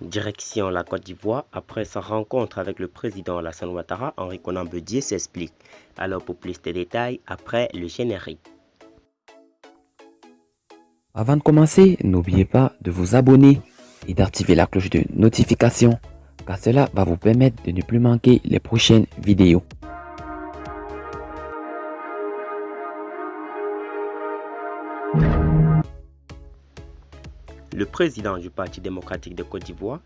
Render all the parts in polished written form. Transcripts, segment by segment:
Direction la Côte d'Ivoire, après sa rencontre avec le président Alassane Ouattara, Henri Konan Bédié s'explique. Alors pour plus de détails, après le générique. Avant de commencer, n'oubliez pas de vous abonner et d'activer la cloche de notification, car cela va vous permettre de ne plus manquer les prochaines vidéos. Le président du Parti démocratique de Côte d'Ivoire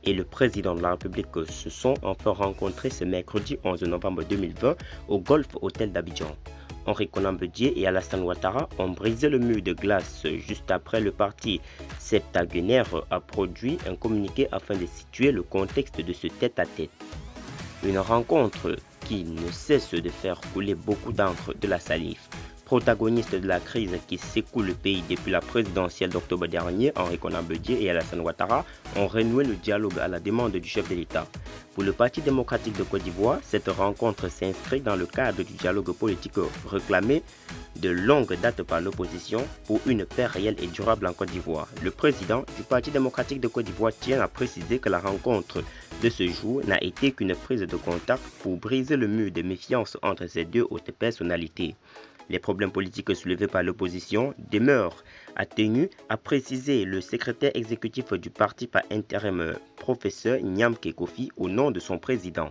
et le président de la République se sont enfin rencontrés ce mercredi 11 novembre 2020 au Golf Hotel d'Abidjan. Henri Konan Bédié et Alassane Ouattara ont brisé le mur de glace juste après le parti septuagénaire a produit un communiqué afin de situer le contexte de ce tête-à-tête. Une rencontre qui ne cesse de faire couler beaucoup d'encre de la salive. Protagonistes de la crise qui secoue le pays depuis la présidentielle d'octobre dernier, Henri Konan Bédié et Alassane Ouattara ont renoué le dialogue à la demande du chef de l'État. Pour le Parti démocratique de Côte d'Ivoire, cette rencontre s'inscrit dans le cadre du dialogue politique réclamé de longue date par l'opposition pour une paix réelle et durable en Côte d'Ivoire. Le président du Parti démocratique de Côte d'Ivoire tient à préciser que la rencontre de ce jour n'a été qu'une prise de contact pour briser le mur de méfiance entre ces deux hautes personnalités. Les problèmes politiques soulevés par l'opposition demeurent atténués, a précisé le secrétaire exécutif du parti par intérim, professeur Nyamke Kofi, au nom de son président.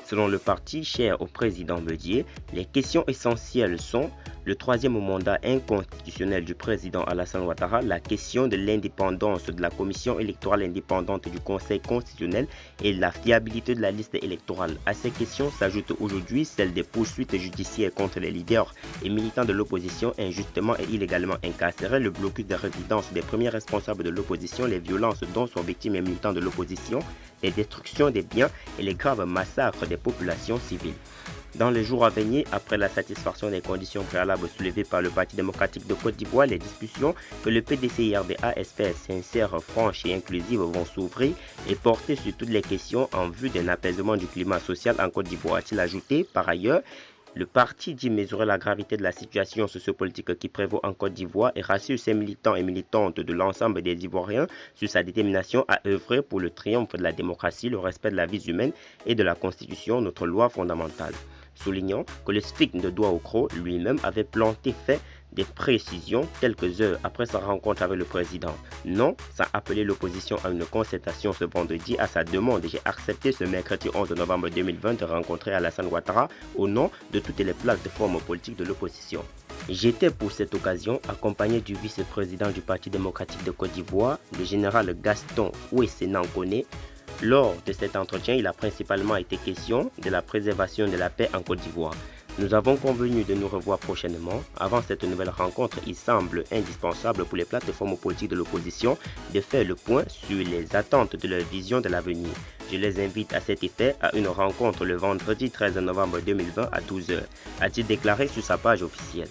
Selon le parti cher au président Bédié, les questions essentielles sont le troisième mandat inconstitutionnel du président Alassane Ouattara, la question de l'indépendance de la commission électorale indépendante du Conseil constitutionnel et la fiabilité de la liste électorale. À ces questions s'ajoute aujourd'hui celle des poursuites judiciaires contre les leaders et militants de l'opposition injustement et illégalement incarcérés, le blocus des résidences des premiers responsables de l'opposition, les violences dont sont victimes les militants de l'opposition, les destructions des biens et les graves massacres des populations civiles. Dans les jours à venir, après la satisfaction des conditions préalables soulevées par le Parti démocratique de Côte d'Ivoire, les discussions que le PDC-RDA espère sincères, franches et inclusives vont s'ouvrir et porter sur toutes les questions en vue d'un apaisement du climat social en Côte d'Ivoire, a-t-il ajouté. Par ailleurs, le parti dit mesurer la gravité de la situation sociopolitique qui prévaut en Côte d'Ivoire et rassure ses militants et militantes de l'ensemble des Ivoiriens sur sa détermination à œuvrer pour le triomphe de la démocratie, le respect de la vie humaine et de la Constitution, notre loi fondamentale. Soulignant que le SFIC de Douaoukro lui-même avait planté fait des précisions quelques heures après sa rencontre avec le président. Non, sans appeler l'opposition à une concertation ce vendredi à sa demande, j'ai accepté ce mercredi 11 novembre 2020 de rencontrer Alassane Ouattara au nom de toutes les plateformes politiques de l'opposition. J'étais pour cette occasion accompagné du vice-président du Parti démocratique de Côte d'Ivoire, le général Gaston Ouessé-Nankone. Lors de cet entretien, il a principalement été question de la préservation de la paix en Côte d'Ivoire. Nous avons convenu de nous revoir prochainement. Avant cette nouvelle rencontre, il semble indispensable pour les plateformes politiques de l'opposition de faire le point sur les attentes de leur vision de l'avenir. Je les invite à cet effet à une rencontre le vendredi 13 novembre 2020 à 12h, a-t-il déclaré sur sa page officielle.